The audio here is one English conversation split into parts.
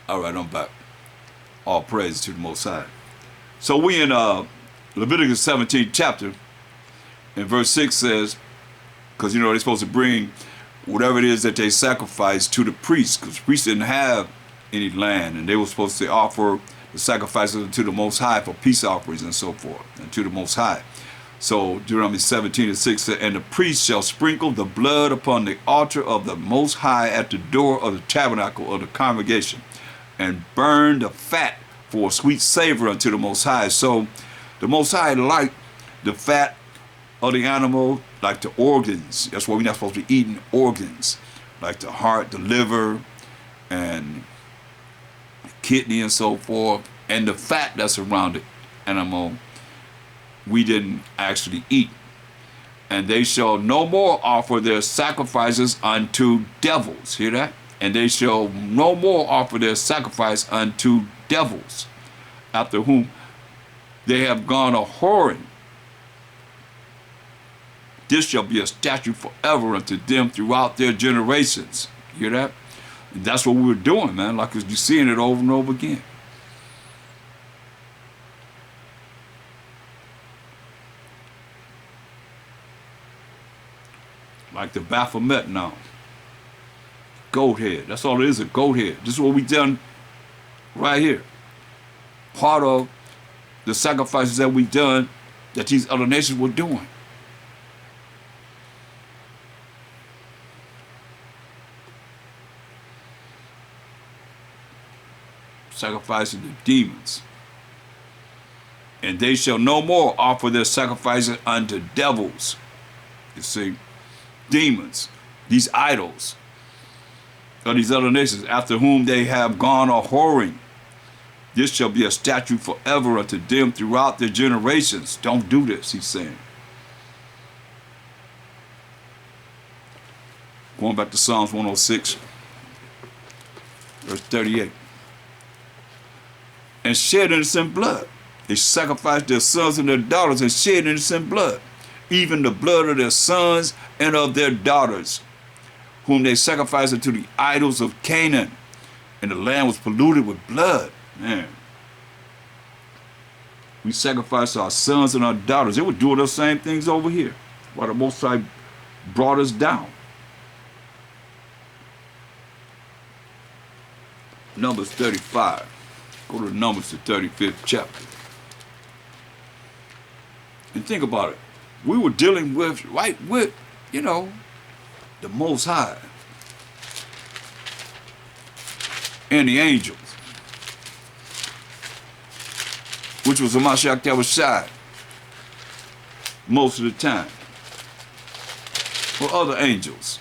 All right, I'm back. All praise to the Most High. So we in Leviticus 17 chapter, and verse 6 says, because you know they're supposed to bring whatever it is that they sacrifice to the priests, because priests didn't have any land, and they were supposed to offer the sacrifices to the Most High for peace offerings and so forth, and to the Most High. So Deuteronomy 17:6 said, and the priest shall sprinkle the blood upon the altar of the Most High at the door of the tabernacle of the congregation, and burn the fat for a sweet savor unto the Most High. So the Most High liked the fat of the animal, like the organs. That's why we're not supposed to be eating organs, like the heart, the liver, and the kidney and so forth, and the fat that's around the animal we didn't actually eat. And they shall no more offer their sacrifices unto devils. Hear that? And they shall no more offer their sacrifice unto devils, after whom they have gone a whoring. This shall be a statute forever unto them throughout their generations. You hear that? And that's what we were doing, man. Like you're seeing it over and over again. Like the Baphomet now. Goat head. That's all it is, a goat head. This is what we done right here. Part of the sacrifices that we done that these other nations were doing. Sacrificing the demons. And they shall no more offer their sacrifices unto devils. You see, demons, these idols of these other nations, after whom they have gone a whoring. This shall be a statute forever unto them throughout their generations. Don't do this, he's saying. Going back to Psalms 106, verse 38. And shed innocent blood. They sacrificed their sons and their daughters and shed innocent blood, even the blood of their sons and of their daughters, whom they sacrificed unto the idols of Canaan. And the land was polluted with blood. Man. We sacrificed our sons and our daughters. They were doing those same things over here, while the Most High brought us down. Numbers 35. Go to Numbers, the 35th chapter. And think about it. We were dealing with, right with, you know, the Most High and the angels, which was a MASHAYACH that was shy most of the time, or other angels.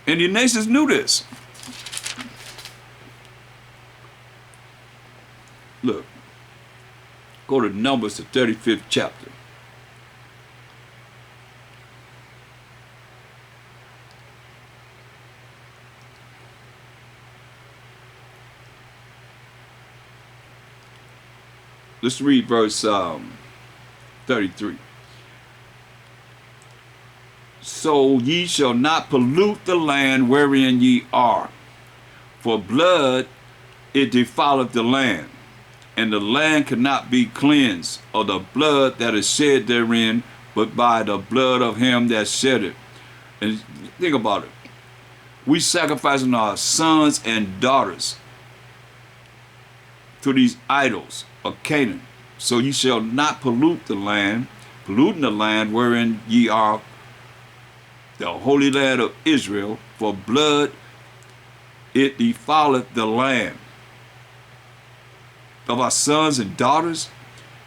And the nations knew this. Look, go to Numbers, the 35th chapter. Let's read verse 33. So ye shall not pollute the land wherein ye are, for blood it defileth the land, and the land cannot be cleansed of the blood that is shed therein, but by the blood of him that shed it. And think about it. We sacrificing our sons and daughters to these idols of Canaan. So ye shall not pollute the land, polluting the land wherein ye are, the holy land of Israel, for blood it defileth the land of our sons and daughters,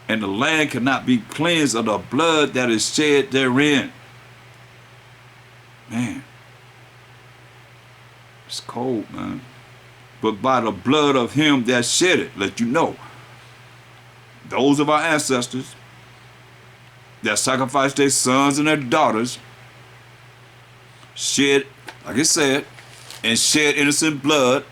and the land cannot be cleansed of the blood that is shed therein. Man, it's cold, man. But by the blood of him that shed it, let you know, those of our ancestors that sacrificed their sons and their daughters, shed, like it said, and shed innocent blood,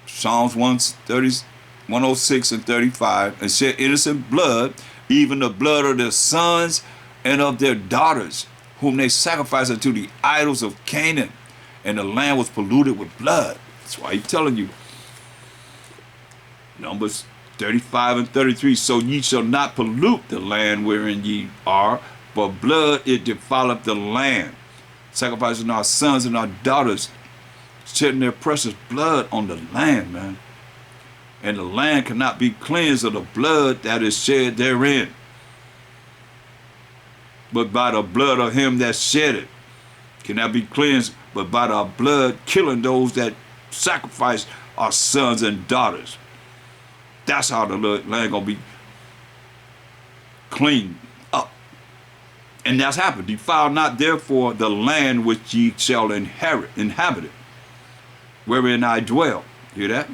Psalms 130, 106 and 35, and shed innocent blood, even the blood of their sons and of their daughters, whom they sacrificed unto the idols of Canaan, and the land was polluted with blood. That's why he's telling you. Numbers 35 and 33. So ye shall not pollute the land wherein ye are, but blood it defileth the land. Sacrificing our sons and our daughters, shedding their precious blood on the land, man. And the land cannot be cleansed of the blood that is shed therein, but by the blood of him that shed it. Cannot be cleansed, but by the blood killing those that sacrifice our sons and daughters. That's how the land gonna be cleaned up. And that's happened. Defile not therefore the land which ye shall inhabit it, wherein I dwell. Hear that?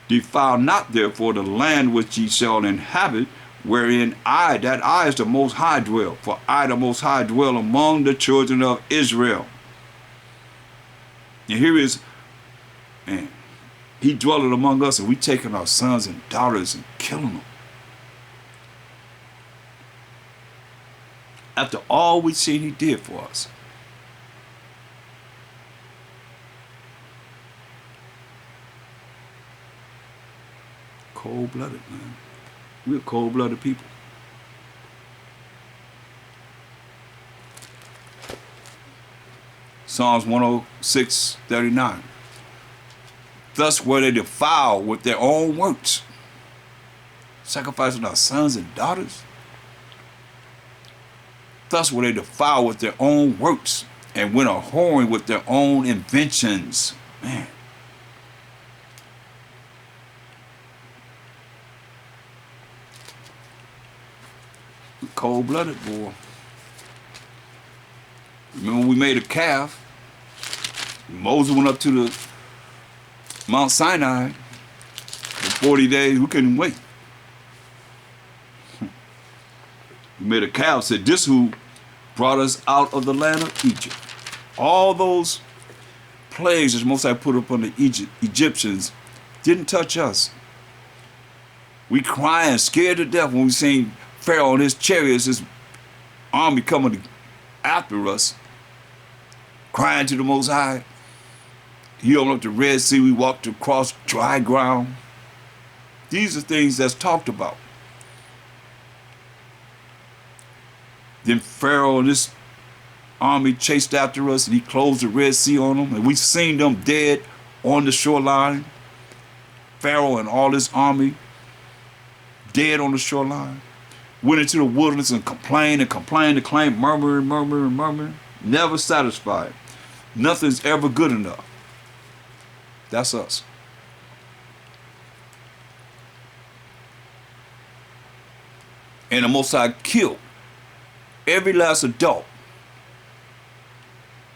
Defile not therefore the land which ye shall inhabit, wherein I, that I is the Most High dwell. For I, the Most High, dwell among the children of Israel. And here is, man, he dwelling among us, and we taking our sons and daughters and killing them. After all we seen he did for us. Cold-blooded, man. We're cold-blooded people. Psalms 106:39. Thus were they defiled with their own works, sacrificing our sons and daughters. Thus were they defiled with their own works, and went a-whoring with their own inventions. Man. Cold-blooded, boy. Remember when we made a calf? Moses went up to the Mount Sinai for 40 days. We couldn't wait. We made a calf, said, this who brought us out of the land of Egypt. All those plagues that Most High put up on the Egyptians didn't touch us. We crying, scared to death when we seen Pharaoh and his chariots, his army coming after us, crying to the Most High. He opened up the Red Sea. We walked across dry ground. These are things that's talked about. Then Pharaoh and his army chased after us, and he closed the Red Sea on them, and we seen them dead on the shoreline. Pharaoh and all his army dead on the shoreline. Went into the wilderness and complained, murmuring. Never satisfied. Nothing's ever good enough. That's us. And the Most High killed every last adult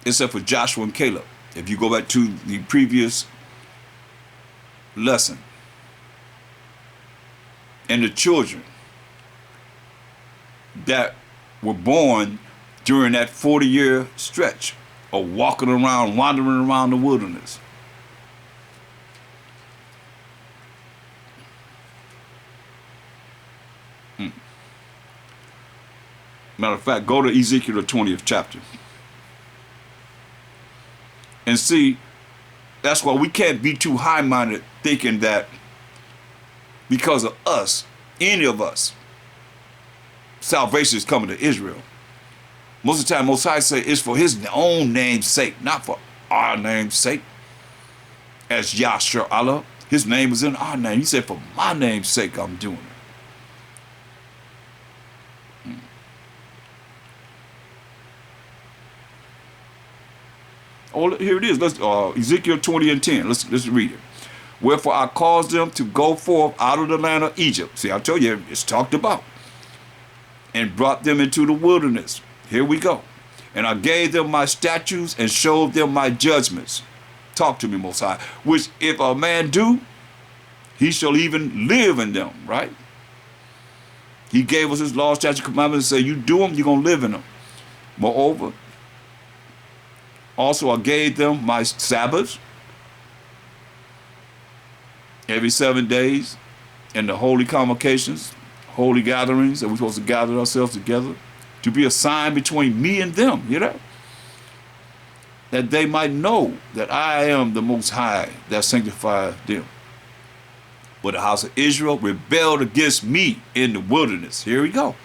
except for Joshua and Caleb. If you go back to the previous lesson. And the children that were born during that 40-year stretch of walking around, wandering around the wilderness. Matter of fact, go to Ezekiel the 20th chapter. And see, that's why we can't be too high-minded thinking that because of us, any of us, salvation is coming to Israel. Most of the time, Most High say it's for his own name's sake, not for our name's sake. As Yahshua Allah, his name is in our name. He said, for my name's sake, I'm doing it. Oh, here it is. Let's Ezekiel 20 and 10. Let's read it. Wherefore I caused them to go forth out of the land of Egypt. See, I told you, it's talked about. And brought them into the wilderness. Here we go. And I gave them my statutes and showed them my judgments. Talk to me, Most High. Which if a man do, he shall even live in them, right? He gave us his law, statute, commandments, and say, you do them, you're going to live in them. Moreover, also I gave them my Sabbaths every 7 days, and the holy convocations, holy gatherings that we're supposed to gather ourselves together to be a sign between me and them, you know? that they might know that I am the Most High that sanctifies them. But the house of Israel rebelled against me in the wilderness. Here we go.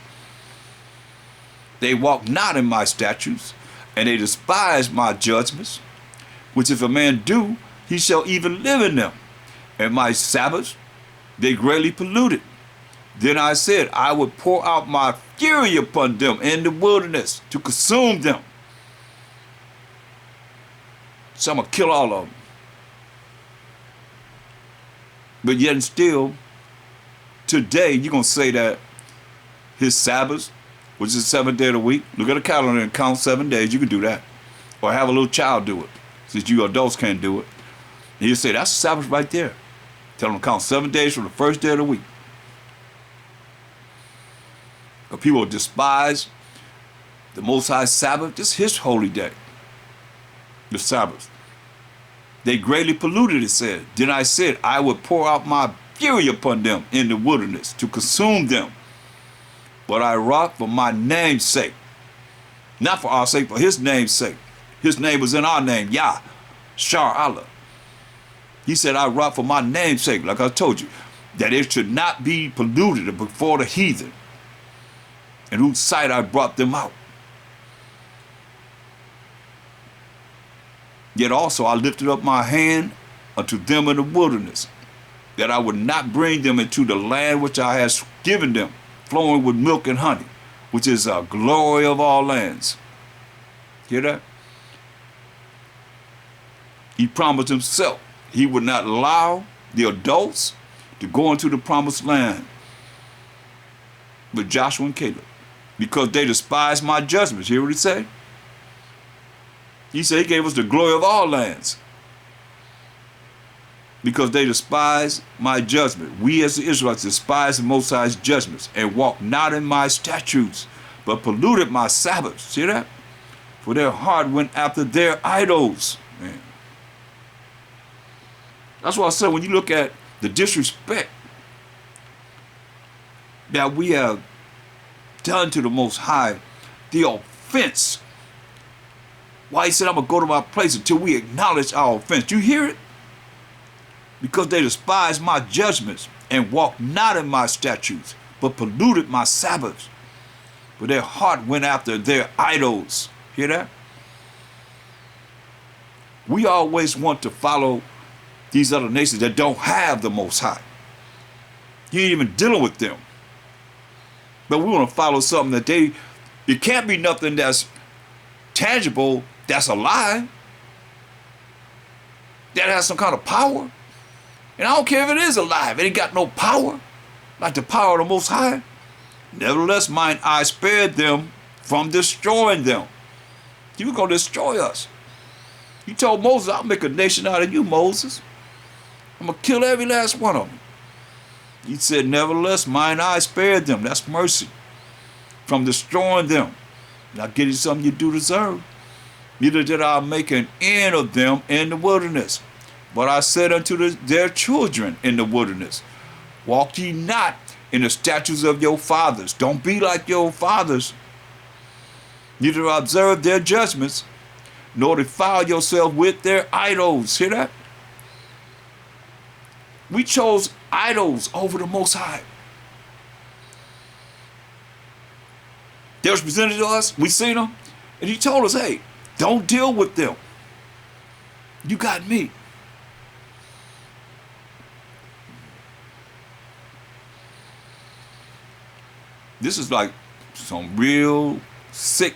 They walk not in my statutes, and they despise my judgments, which if a man do, he shall even live in them. And my Sabbaths they greatly polluted. Then I said, I would pour out my fury upon them in the wilderness to consume them. So I'm going to kill all of them. But yet and still, today, you're going to say that his Sabbath, which is the 7th day of the week, look at a calendar and count 7 days. You can do that. Or have a little child do it, since you adults can't do it. And you say, that's the Sabbath right there. Tell them to count 7 days from the first day of the week. But people despise the Most High Sabbath. This is his holy day, the Sabbath. They greatly polluted, it said. Then I said, I would pour out my fury upon them in the wilderness to consume them. But I wrought for my name's sake. Not for our sake, for his name's sake. His name was in our name, Yah, Shar Allah. He said, I wrought for my name's sake, like I told you, that it should not be polluted before the heathen, in whose sight I brought them out. Yet also I lifted up my hand unto them in the wilderness, that I would not bring them into the land which I had given them, flowing with milk and honey, which is a glory of all lands. Hear that? He promised himself he would not allow the adults to go into the promised land with Joshua and Caleb, because they despised my judgments. Hear what he said? He said he gave us the glory of all lands because they despise my judgment. We as the Israelites despise the Most High's judgments and walk not in my statutes, but polluted my Sabbaths. See that? For their heart went after their idols. Man. That's why I said when you look at the disrespect that we have done to the Most High, the offense. Why he said, I'm going to go to my place until we acknowledge our offense. Do you hear it? Because they despise my judgments and walk not in my statutes, but polluted my Sabbaths. For their heart went after their idols. Hear that? We always want to follow these other nations that don't have the Most High. You ain't even dealing with them. But we want to follow something that it can't be nothing that's tangible, that's alive, that has some kind of power. And I don't care if it is alive, it ain't got no power, like the power of the Most High. Nevertheless, mine eye spared them from destroying them. You were going to destroy us. You told Moses, I'll make a nation out of you, Moses. I'm going to kill every last one of them. He said, nevertheless, mine eye spared them. That's mercy. From destroying them. Now give you something you do deserve. Neither did I make an end of them in the wilderness. But I said unto their children in the wilderness, walk ye not in the statutes of your fathers. Don't be like your fathers. Neither observe their judgments, nor defile yourself with their idols. Hear that? We chose idols over the Most High. They was presented to us, we seen them, and he told us, hey, don't deal with them. You got me. This is like some real sick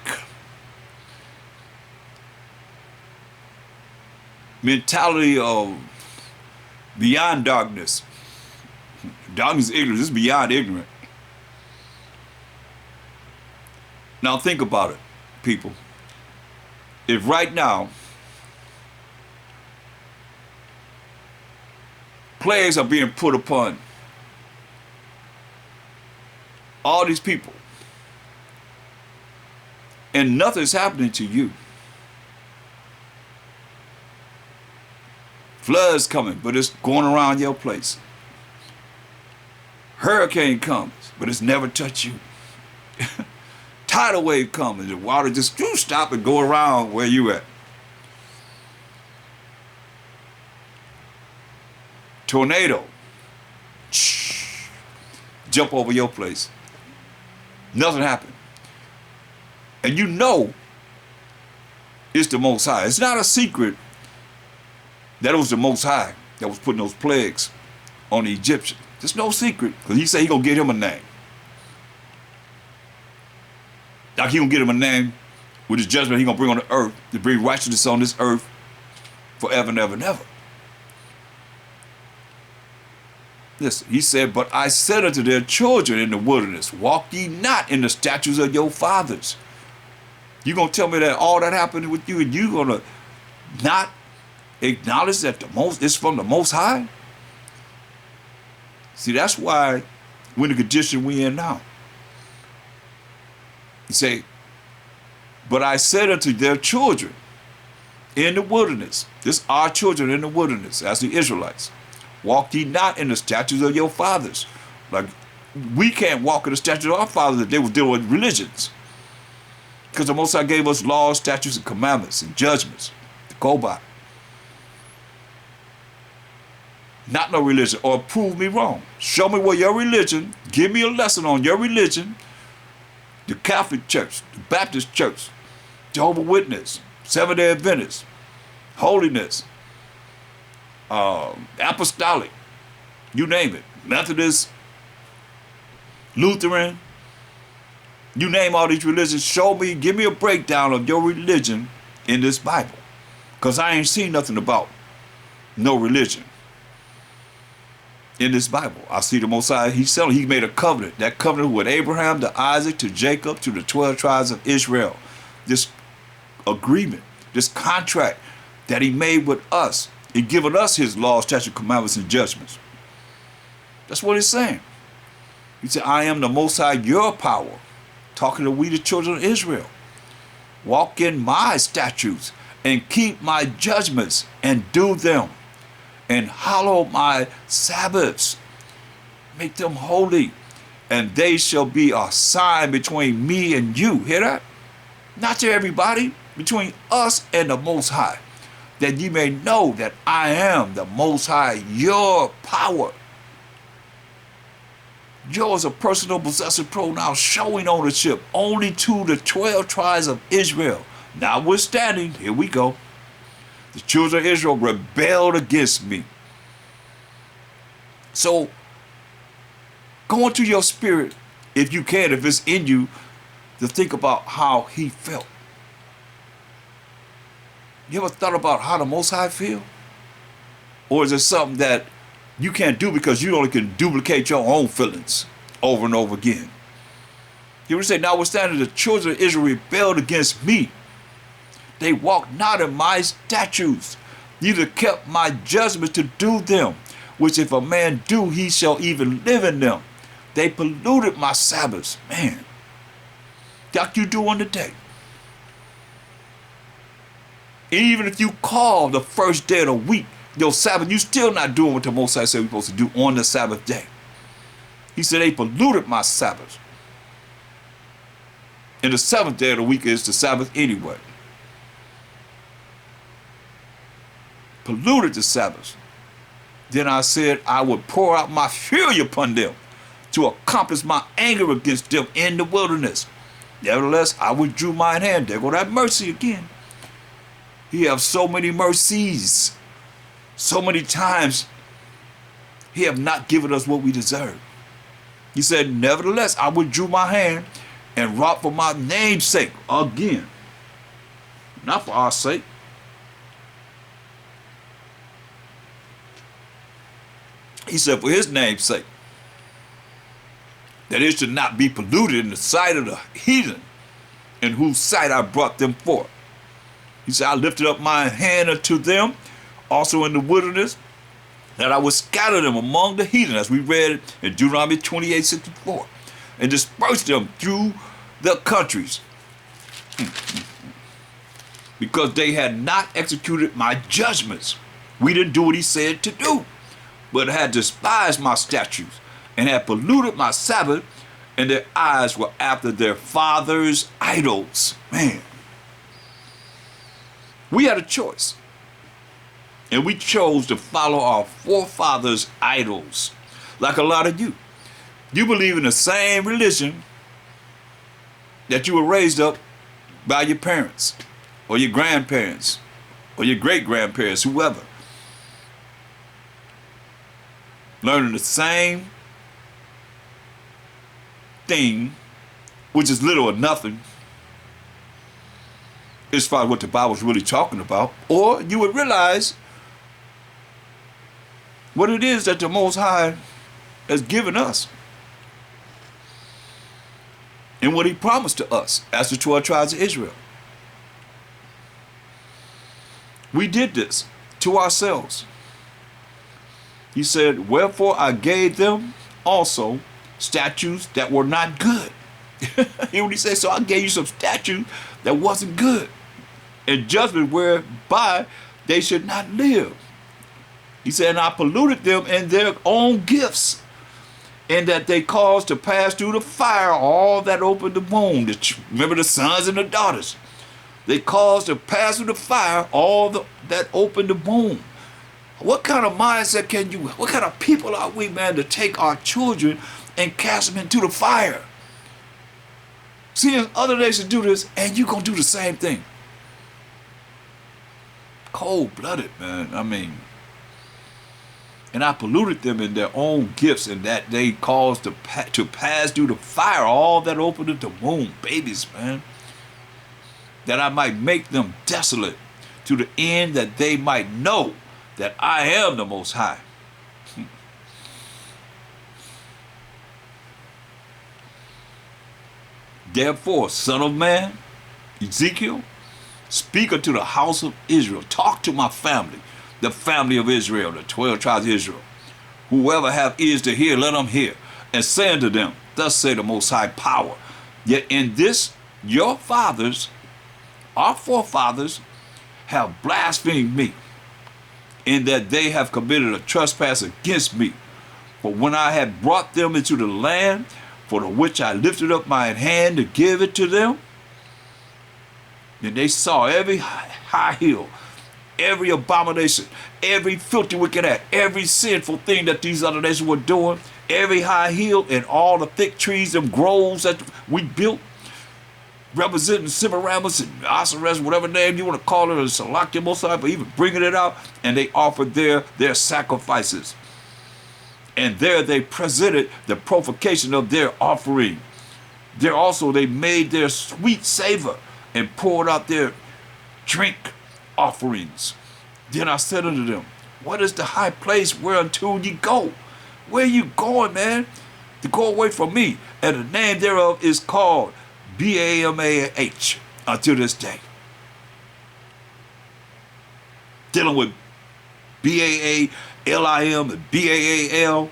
mentality of beyond darkness. Darkness is ignorance. This is beyond ignorant. Now think about it, people. If right now plagues are being put upon all these people and nothing's happening to you, floods coming, but it's going around your place. Hurricane comes, but it's never touched you. Tidal wave comes, the water just stop and go around where you at. tornado, jump over your place. Nothing happened. And you know it's the Most High. It's not a secret that it was the Most High that was putting those plagues on the Egyptians. It's no secret, because he said he gonna get him a name. Like he gonna get him a name with his judgment he gonna bring on the earth, to bring righteousness on this earth forever and ever and ever. Listen, he said, but I said unto their children in the wilderness, walk ye not in the statutes of your fathers. You gonna tell me that all that happened with you, and you gonna not acknowledge that it's from the Most High? See, that's why we're in the condition we in now. He say, but I said unto their children in the wilderness, this our children in the wilderness, as the Israelites, walk ye not in the statutes of your fathers. Like, we can't walk in the statutes of our fathers that they were dealing with religions. Because the Most High gave us laws, statutes, and commandments, and judgments to go by. Not no religion, or prove me wrong. Show me where your religion, give me a lesson on your religion, the Catholic Church, the Baptist Church, Jehovah's Witness, Seventh-day Adventists, holiness, apostolic, you name it, Methodist, Lutheran, you name all these religions, show me, give me a breakdown of your religion in this Bible. Because I ain't seen nothing about no religion in this Bible. I see the Most High, he made a covenant, that covenant with Abraham, to Isaac, to Jacob, to the 12 tribes of Israel. This agreement, this contract that he made with us, in giving us his laws, statutes, commandments, and judgments. That's what it's saying. He said, I am the Most High, your power. Talking to we, the children of Israel. Walk in my statutes and keep my judgments and do them. And hallow my Sabbaths. Make them holy. And they shall be a sign between me and you. Hear that? Not to everybody. Between us and the Most High. That ye may know that I am the Most High, your power. Yours a personal possessive pronoun showing ownership only to the 12 tribes of Israel. Notwithstanding, here we go. The children of Israel rebelled against me. So, go into your spirit, if you can, if it's in you, to think about how he felt. You ever thought about how the Most High feel? Or is it something that you can't do because you only can duplicate your own feelings over and over again? He would say, notwithstanding the children of Israel rebelled against me. They walked not in my statutes, neither kept my judgments to do them, which if a man do, he shall even live in them. They polluted my Sabbaths. Man, like you do on the day. Even if you call the first day of the week your Sabbath, you still not doing what the Most High said we're supposed to do on the Sabbath day. He said they polluted my Sabbath. And the seventh day of the week is the Sabbath anyway. Polluted the Sabbath. Then I said I would pour out my fury upon them to accomplish my anger against them in the wilderness. Nevertheless, I withdrew mine hand. There go that mercy again. He have so many mercies. So many times he have not given us what we deserve. He said, nevertheless, I withdrew my hand and wrought for my name's sake again. Not for our sake. He said, for his name's sake, that it should not be polluted in the sight of the heathen, in whose sight I brought them forth. He said, I lifted up my hand unto them, also in the wilderness, that I would scatter them among the heathen, as we read in Deuteronomy 28:64, and disperse them through the countries, because they had not executed my judgments. We didn't do what he said to do, but had despised my statutes, and had polluted my Sabbath, and their eyes were after their fathers' idols. Man, we had a choice. And we chose to follow our forefathers' idols. Like a lot of you. You believe in the same religion that you were raised up by your parents or your grandparents or your great-grandparents, whoever. Learning the same thing, which is little or nothing, as far as what the Bible's really talking about, or you would realize what it is that the Most High has given us and what he promised to us as the 12 tribes of Israel. We did this to ourselves. He said, wherefore I gave them also statutes that were not good. Hear what he said? So I gave you some statutes that wasn't good, and judgment whereby they should not live. He said, and I polluted them in their own gifts, and that they caused to pass through the fire all that opened the womb. Remember the sons and the daughters. They caused to pass through the fire all that opened the womb. What kind of mindset what kind of people are we, man, to take our children and cast them into the fire? Seeing other nations do this, and you're going to do the same thing. Cold-blooded, man. I mean, and I polluted them in their own gifts, and that they caused to pass through the fire all that opened the womb. Babies, man. That I might make them desolate, to the end that they might know that I am the Most High. Therefore, Son of Man, Ezekiel, speak unto the house of Israel. Talk to my family, the family of Israel, the 12 tribes of Israel. Whoever have ears to hear, let them hear. And say unto them, thus say the Most High power. Yet in this your fathers, our forefathers, have blasphemed me, in that they have committed a trespass against me. For when I had brought them into the land, for the which I lifted up my hand to give it to them, and they saw every high hill, every abomination, every filthy wicked act, every sinful thing that these other nations were doing, every high hill and all the thick trees and groves that we built, representing Semiramis and Osiris, whatever name you want to call it, or Salakia Mosai, but even bringing it out, and they offered their sacrifices. And there they presented the provocation of their offering. There also they made their sweet savor and poured out their drink offerings. Then I said unto them, what is the high place whereunto ye go? Where you going, man? To go away from me. And the name thereof is called BAMAH until this day. Dealing with BAALIM and BAAL.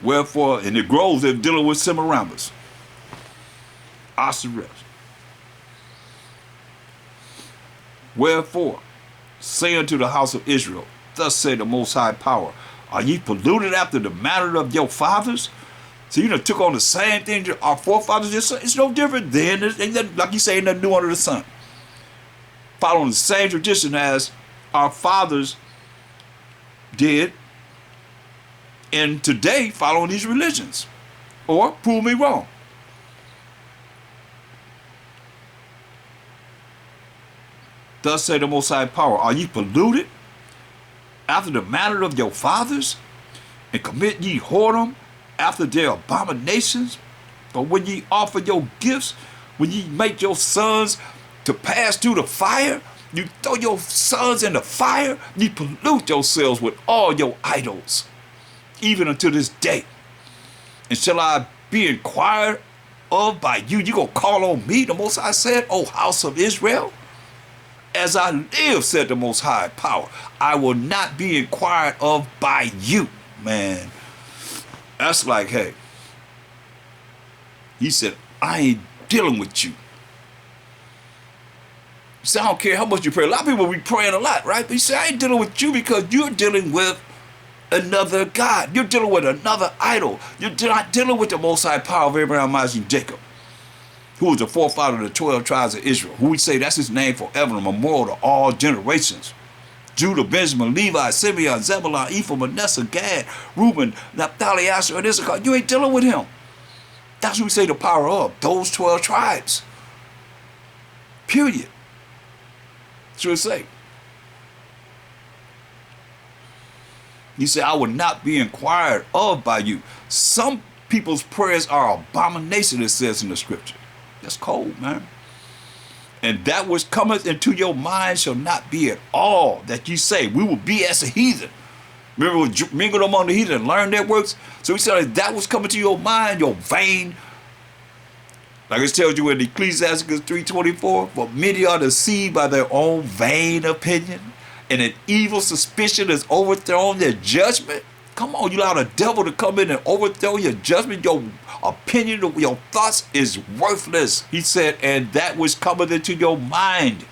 Wherefore, in the groves, they're dealing with Semiramis, Osiris. Wherefore, say unto the house of Israel, thus say the Most High power, are ye polluted after the manner of your fathers? So you done took on the same thing our forefathers did. It's no different then. Like you say, ain't nothing new under the sun. Following the same tradition as our fathers did, and today following these religions. Or prove me wrong. Thus say the Most High power, are ye polluted after the manner of your fathers, and commit ye whoredom after their abominations? But when ye offer your gifts, when ye make your sons to pass through the fire, you throw your sons in the fire, ye pollute yourselves with all your idols, even unto this day. And shall I be inquired of by you? You gonna call on me, the Most High said, O house of Israel? As I live, said the Most High power, I will not be inquired of by you. Man, that's like, hey, he said, I ain't dealing with you. He said, I don't care how much you pray. A lot of people be praying a lot, right? But he said, I ain't dealing with you because you're dealing with another God. You're dealing with another idol. You're not dealing with the Most High power of Abraham, Isaac, and Jacob, who was the forefather of the 12 tribes of Israel, who we say that's his name forever and memorial to all generations. Judah, Benjamin, Levi, Simeon, Zebulun, Ephraim, Manasseh, Gad, Reuben, Naphtali, Asher, and Issachar. You ain't dealing with him. That's what we say the power of. Those 12 tribes. Period. That's what it say. He said, I will not be inquired of by you. Some people's prayers are abomination, it says in the scripture. That's cold, man. And that which cometh into your mind shall not be at all that you say. We will be as a heathen. Remember, we mingled among the heathen and learned their works. So he said, that which coming to your mind, your vain. Like it tells you in Ecclesiastes 3:24, for many are deceived by their own vain opinion, and an evil suspicion has overthrown their judgment. Come on, you allow the devil to come in and overthrow your judgment. Your opinion, your thoughts is worthless. He said, and that which cometh into your mind,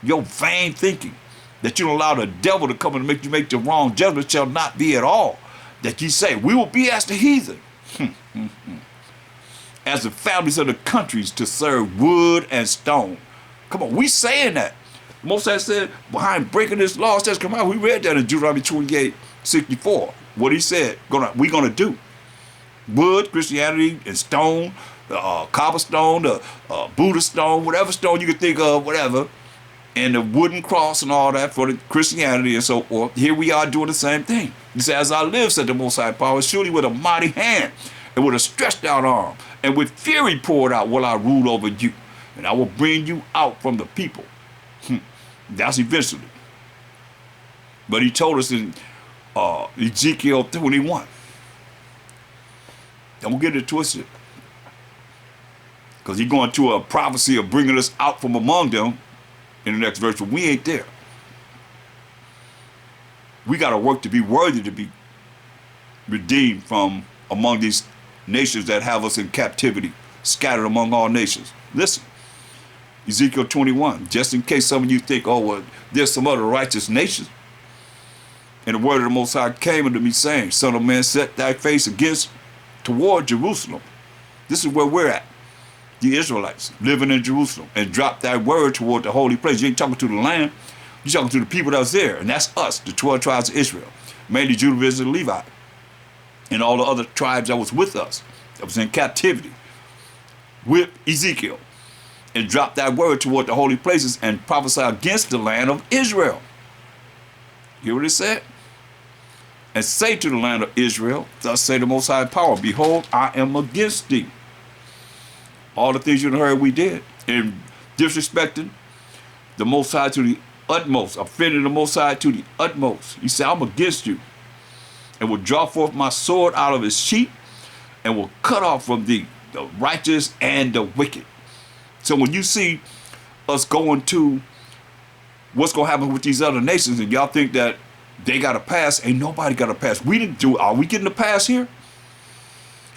your vain thinking, that you don't allow the devil to come and make you make the wrong judgment, shall not be at all. That you say, we will be as the heathen, as the families of the countries to serve wood and stone. Come on, we saying that. Moses said, behind breaking this law, says, come on, we read that in Deuteronomy 28:64. What he said, we're gonna do. Wood, Christianity, and stone, cobblestone, Buddha stone, whatever stone you can think of, whatever, and the wooden cross and all that for the Christianity and so forth. Here we are doing the same thing. He said, as I live, said the Most High Power, surely with a mighty hand and with a stretched out arm and with fury poured out will I rule over you, and I will bring you out from the people. That's eventually. But he told us in Ezekiel 21. Don't get it twisted. Because he's going to a prophecy of bringing us out from among them in the next verse, but we ain't there. We got to work to be worthy to be redeemed from among these nations that have us in captivity, scattered among all nations. Listen, Ezekiel 21, just in case some of you think, oh, well, there's some other righteous nations. And the word of the Most High came unto me saying, Son of man, set thy face toward Jerusalem. This is where we're at. The Israelites living in Jerusalem, and drop thy word toward the holy place. You ain't talking to the land. You're talking to the people that was there. And that's us, the 12 tribes of Israel. Mainly Judah, Israel, and Levi. And all the other tribes that was with us, that was in captivity with Ezekiel. And drop thy word toward the holy places and prophesy against the land of Israel. Hear what it said? And say to the land of Israel, thus say the Most High Power, behold, I am against thee. All the things you heard we did, in disrespecting the Most High to the utmost, offending the Most High to the utmost. He said, I'm against you, and will draw forth my sword out of his sheath, and will cut off from thee the righteous and the wicked. So when you see us going to what's going to happen with these other nations, and y'all think that they got a pass, ain't nobody got a pass. We didn't do. Are we getting a pass here?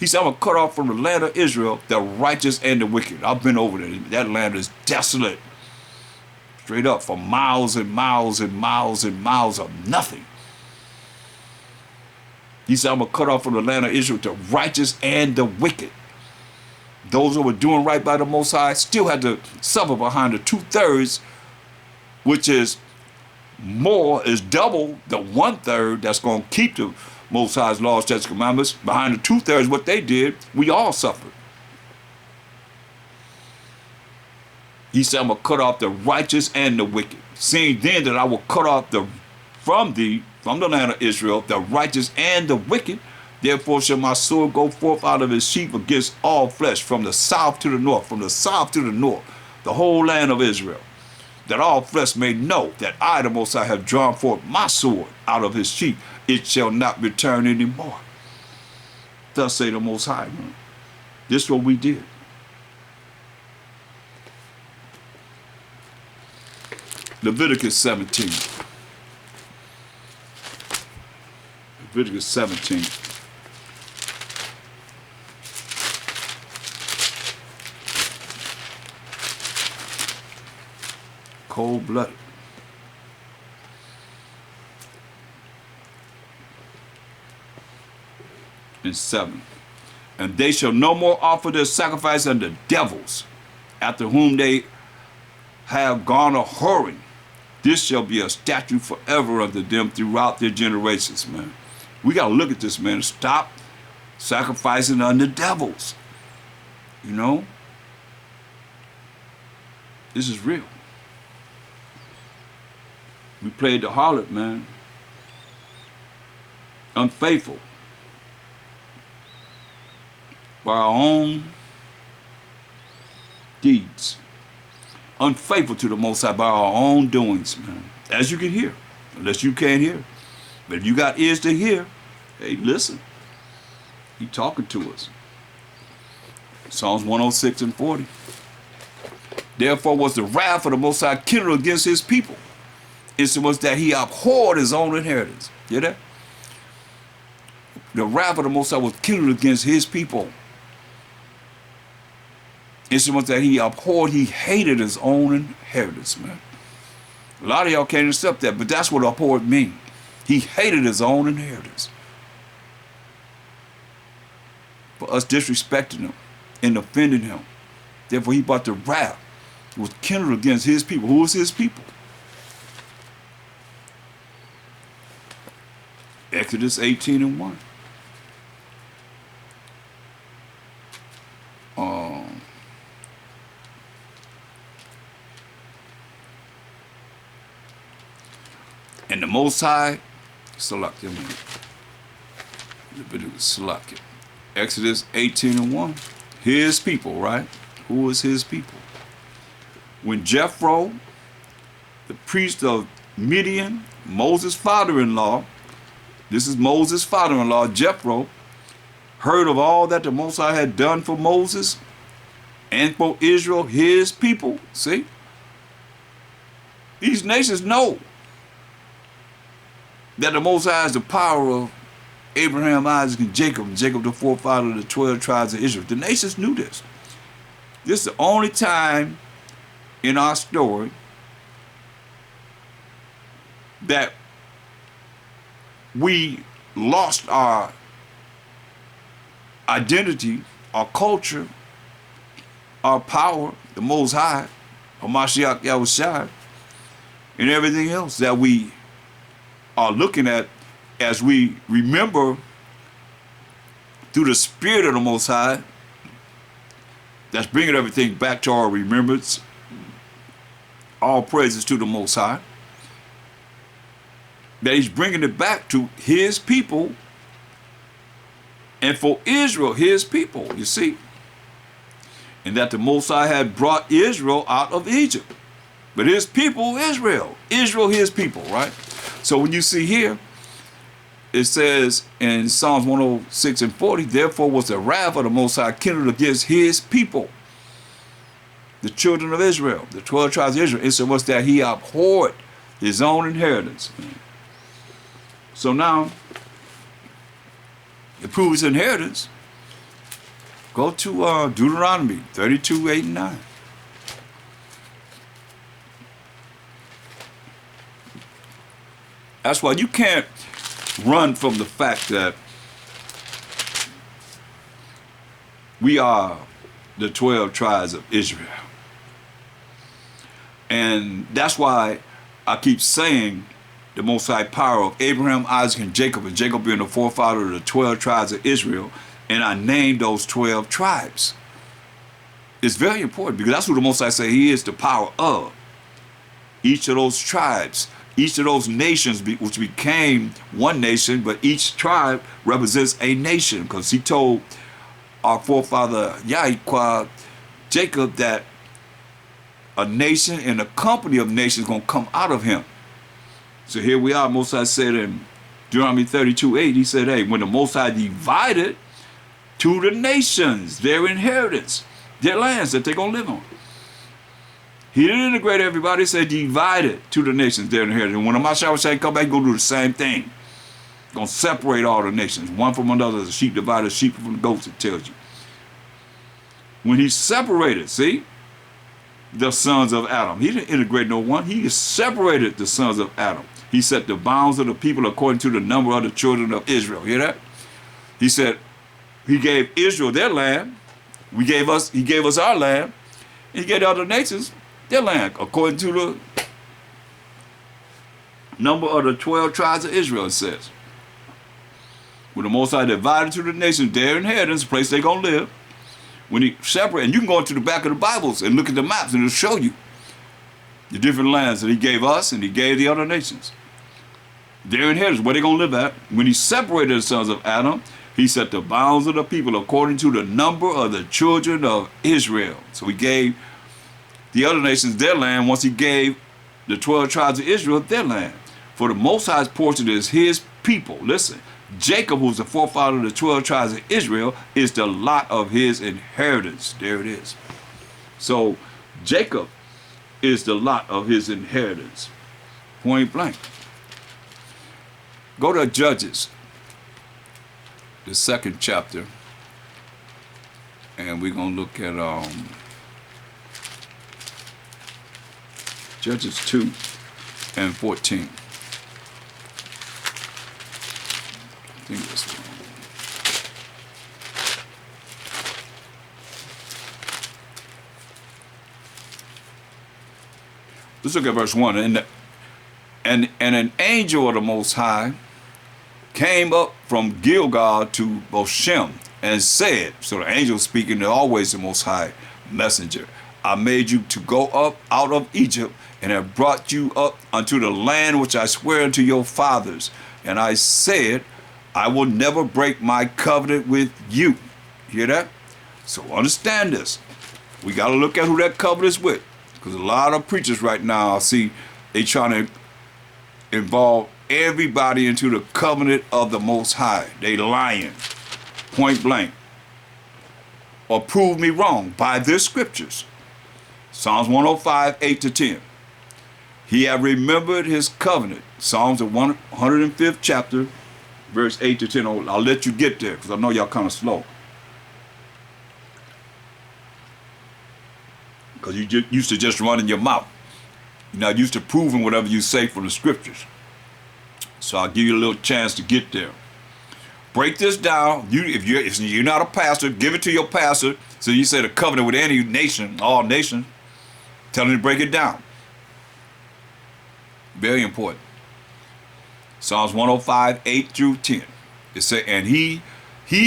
He said, I'm going to cut off from the land of Israel the righteous and the wicked. I've been over there. That land is desolate. Straight up for miles and miles and miles and miles of nothing. He said, I'm going to cut off from the land of Israel the righteous and the wicked. Those who were doing right by the Most High still had to suffer behind the 2/3, which is double the 1/3 that's going to keep the Most High's laws, statutes, commandments. Behind the 2/3, what they did, we all suffered. He said, I'm going to cut off the righteous and the wicked. Seeing then that I will cut off from the land of Israel, the righteous and the wicked, therefore shall my sword go forth out of his sheath against all flesh, from the south to the north, the whole land of Israel, that all flesh may know that I, the Most High, have drawn forth my sword out of his sheath. It shall not return anymore. Thus say the Most High. Man. This is what we did. Leviticus 17. Leviticus 17. Cold-blooded. And 7. And they shall no more offer their sacrifice unto devils, after whom they have gone a whoring, This shall be a statute forever unto them throughout their generations, man. We got to look at this, man, and stop sacrificing unto devils. You know? This is real. We played the harlot, man. Unfaithful. By our own deeds. Unfaithful to the Most High by our own doings, man. As you can hear. Unless you can't hear. But if you got ears to hear, hey, listen. He talking to us. Psalms 106 and 40. Therefore was the wrath of the Most High kindled against his people. Insomuch that he abhorred his own inheritance. Hear that? The wrath of the Most High was kindled against his people. Insomuch that he abhorred, he hated his own inheritance, man. A lot of y'all can't accept that, but that's what abhorred means. He hated his own inheritance. For us disrespecting him and offending him. Therefore, he brought the wrath. It was kindled against his people. Who was his people? Exodus 18 and 1. And the Most High, select him. Select it. Exodus 18 and 1. His people, right? Who is his people? When Jethro, the priest of Midian, Moses' father-in-law, this is Moses' father-in-law, Jethro, heard of all that the Most High had done for Moses and for Israel, his people. See? These nations know that the Most High is the power of Abraham, Isaac, and Jacob the forefather of the 12 tribes of Israel. The nations knew this. This is the only time in our story that we lost our identity, our culture, our power, the Most High, MASHAYACH, YAHAWASHI, and everything else that we are looking at as we remember through the Spirit of the Most High that's bringing everything back to our remembrance. All praises to the Most High. That he's bringing it back to his people and for Israel, his people, you see. And that the Most High had brought Israel out of Egypt. But his people, Israel, his people, right? So when you see here, it says in Psalms 106 and 40, therefore was the wrath of the Most High kindled against his people, the children of Israel, the 12 tribes of Israel. It was that he abhorred his own inheritance. So now, to prove his inheritance, go to Deuteronomy 32, 8 and 9. That's why you can't run from the fact that we are the 12 tribes of Israel. And that's why I keep saying the Most High power of Abraham, Isaac, and Jacob being the forefather of the 12 tribes of Israel, and I named those 12 tribes. It's very important because that's what the Most High say he is the power of. Each of those tribes, each of those nations, which became one nation, but each tribe represents a nation, because he told our forefather Yahweh, Jacob, that a nation and a company of nations going to come out of him. So here we are. Most High said in Deuteronomy 32, 8, he said, hey, when the Most High divided to the nations their inheritance, their lands that they're going to live on. He didn't integrate everybody. He said divided to the nations their inheritance. And when the MASHAYACH come back, he's going to do the same thing. Going to separate all the nations, one from another, as a sheep divided sheep from the goats, it tells you. When he separated, see, the sons of Adam. He didn't integrate no one. He separated the sons of Adam. He set the bounds of the people according to the number of the children of Israel. Hear that? He said he gave Israel their land. He gave us our land. He gave the other nations their land according to Number of the 12 tribes of Israel, it says. When the Most High divided to the nations their inheritance, the place they're going to live, when he separated, and you can go into the back of the Bibles and look at the maps and it'll show you the different lands that he gave us and he gave the other nations. Their inheritance, where they're going to live at. When he separated the sons of Adam, he set the bounds of the people according to the number of the children of Israel. So he gave the other nations their land once he gave the 12 tribes of Israel their land. For the Most High's portion is his people. Listen, Jacob, who's the forefather of the 12 tribes of Israel, is the lot of his inheritance. There it is. So Jacob is the lot of his inheritance. Point blank. Go to Judges, the 2nd chapter, and we're going to look at Judges 2 and 14. I think that's the one. Let's look at verse 1. And an angel of the Most High came up from Gilgal to Boshem and said, so the angel speaking, they're always the Most High messenger, I made you to go up out of Egypt and have brought you up unto the land which I swear unto your fathers. And I said, I will never break my covenant with you. Hear that? So understand this. We got to look at who that covenant is with. Because a lot of preachers right now, I see they trying to involve everybody into the covenant of the Most High. They lying, point blank. Or prove me wrong by this scriptures. Psalms 105, 8 to 10. He have remembered his covenant. Psalms the 105th chapter, verse 8 to 10. I'll let you get there because I know y'all kind of slow. Because you just used to just running your mouth. You're not used to proving whatever you say from the scriptures. So I'll give you a little chance to get there. Break this down. If you're not a pastor, give it to your pastor. So you say the covenant with any nation, all nations, tell him to break it down. Very important. Psalms 105, 8 through 10. It says, and he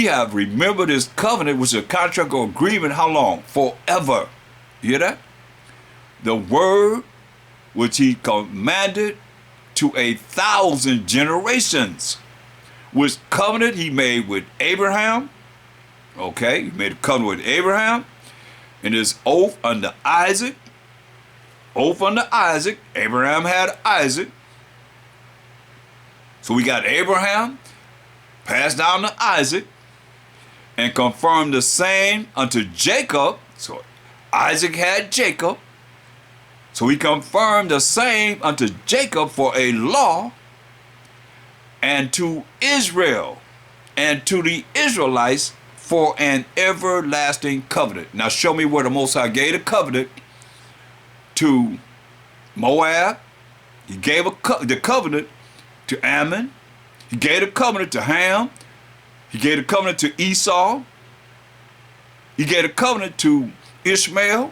have remembered his covenant, which is a contract or agreement, how long? Forever. You hear that? The word which he commanded to 1,000 generations, which covenant he made with Abraham. Okay, he made a covenant with Abraham, and his oath unto Isaac. Oath unto Isaac. Abraham had Isaac. So we got Abraham, passed down to Isaac, and confirmed the same unto Jacob. So Isaac had Jacob. So he confirmed the same unto Jacob for a law, and to Israel and to the Israelites for an everlasting covenant. Now show me where the Most High gave a covenant to Moab. He gave the covenant to Ammon. He gave the covenant to Ham. He gave the covenant to Esau. He gave the covenant to Ishmael.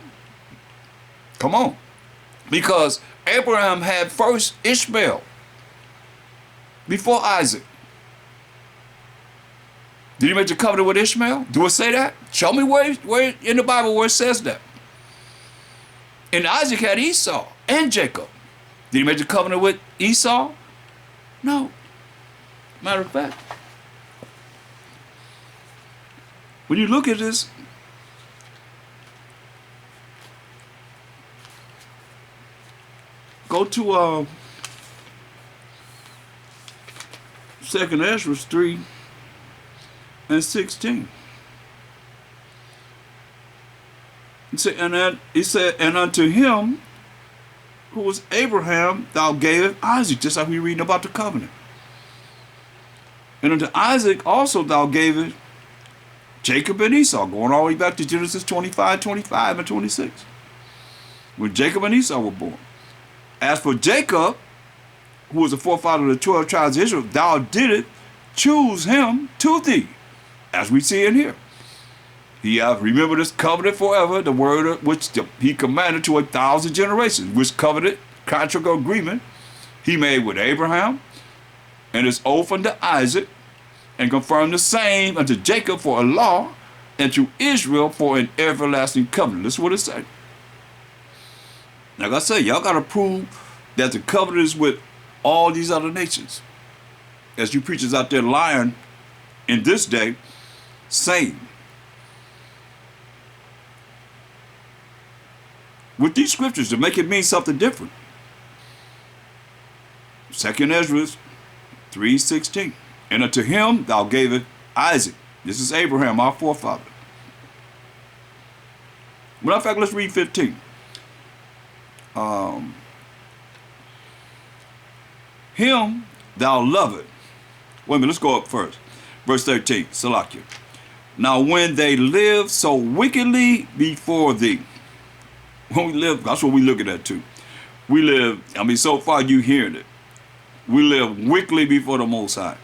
Come on. Because Abraham had first Ishmael before Isaac. Did he make the covenant with Ishmael? Do it say that? Show me where in the Bible where it says that. And Isaac had Esau and Jacob. Did he make the covenant with Esau? No. Matter of fact, when you look at this, go to 2nd Ezra 3 and 16. He said, and unto him who was Abraham, thou gavest Isaac, just like we reading about the covenant. And unto Isaac also thou gavest Jacob and Esau, going all the way back to Genesis 25, 25, and 26, when Jacob and Esau were born. As for Jacob, who was the forefather of the 12 tribes of Israel, thou didst choose him to thee, as we see in here. He hath remembered this covenant forever, the word which he commanded to 1,000 generations, which covenant, contract or agreement, he made with Abraham, and his oath unto Isaac, and confirmed the same unto Jacob for a law, and to Israel for an everlasting covenant. That's what it says. Like I say, y'all got to prove that the covenant is with all these other nations. As you preachers out there lying in this day, saying, with these scriptures to make it mean something different. 2 Ezra 3:16. And unto him thou gavest Isaac. This is Abraham, our forefather. Matter of fact, let's read 15. Him thou lovest. Wait a minute, let's go up first. Verse 13, Salakia. Now when they live so wickedly before thee. When we live, that's what we looking at too. We live, so far you hearing it. We live wickedly before the Most High.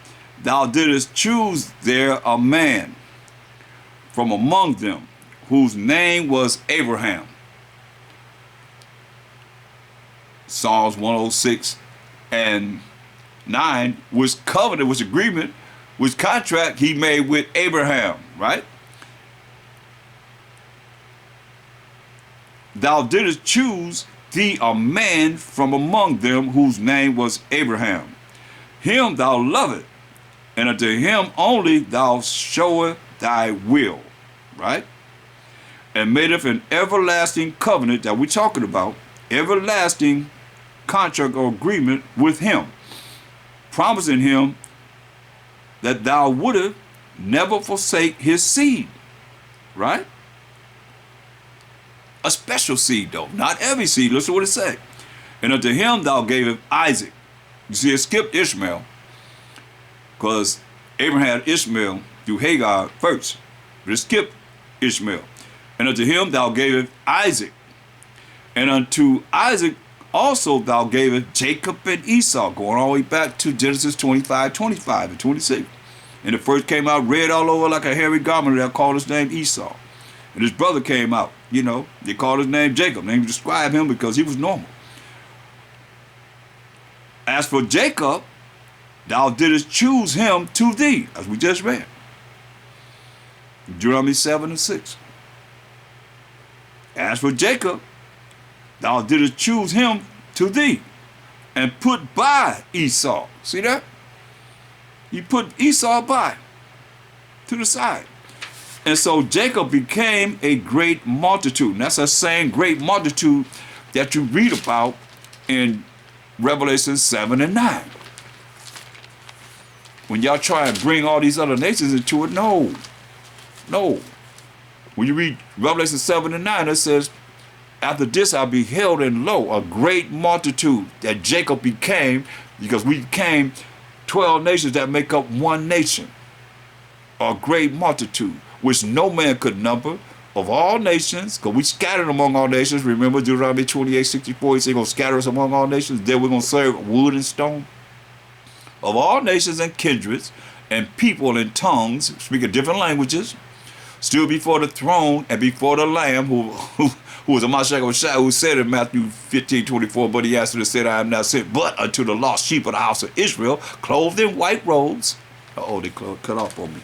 Thou didst choose there a man from among them, whose name was Abraham. Psalms 106 and 9, which covenant, which agreement, which contract he made with Abraham, right? Thou didst choose thee a man from among them, whose name was Abraham. Him thou lovest, and unto him only thou showest thy will, right? And madeth an everlasting covenant that we're talking about, everlasting contract or agreement with him, promising him that thou wouldest never forsake his seed, right? A special seed though, not every seed. Listen to what it says. And unto him thou gavest Isaac. You see, it skipped Ishmael, because Abraham had Ishmael through Hagar first, but it skipped Ishmael. And unto him thou gavest Isaac, and unto Isaac also thou gavest Jacob and Esau, going all the way back to Genesis 25, 25 and 26. And the first came out red all over like a hairy garment. They called his name Esau. And his brother came out, they called his name Jacob. They described him because he was normal. As for Jacob, thou didst choose him to thee, as we just read. Deuteronomy 7 and 6. As for Jacob, thou didst choose him to thee, and put by Esau. See that? You put Esau by, to the side. And so Jacob became a great multitude. And that's the same great multitude that you read about in Revelation 7 and 9. When y'all try and bring all these other nations into it, no. When you read Revelation 7 and 9, it says, after this I beheld, and lo, a great multitude that Jacob became, because we became 12 nations that make up one nation. A great multitude, which no man could number, of all nations, because we scattered among all nations. Remember Deuteronomy 28:64, he said, going to scatter us among all nations. Then we're going to serve wood and stone. Of all nations and kindreds and people and tongues, speaking different languages, still before the throne and before the Lamb, who was a MASHAYACH, who said in Matthew 15:24, but he answered and said, I am not sent but unto the lost sheep of the house of Israel, clothed in white robes. Uh-oh, they cut off on me.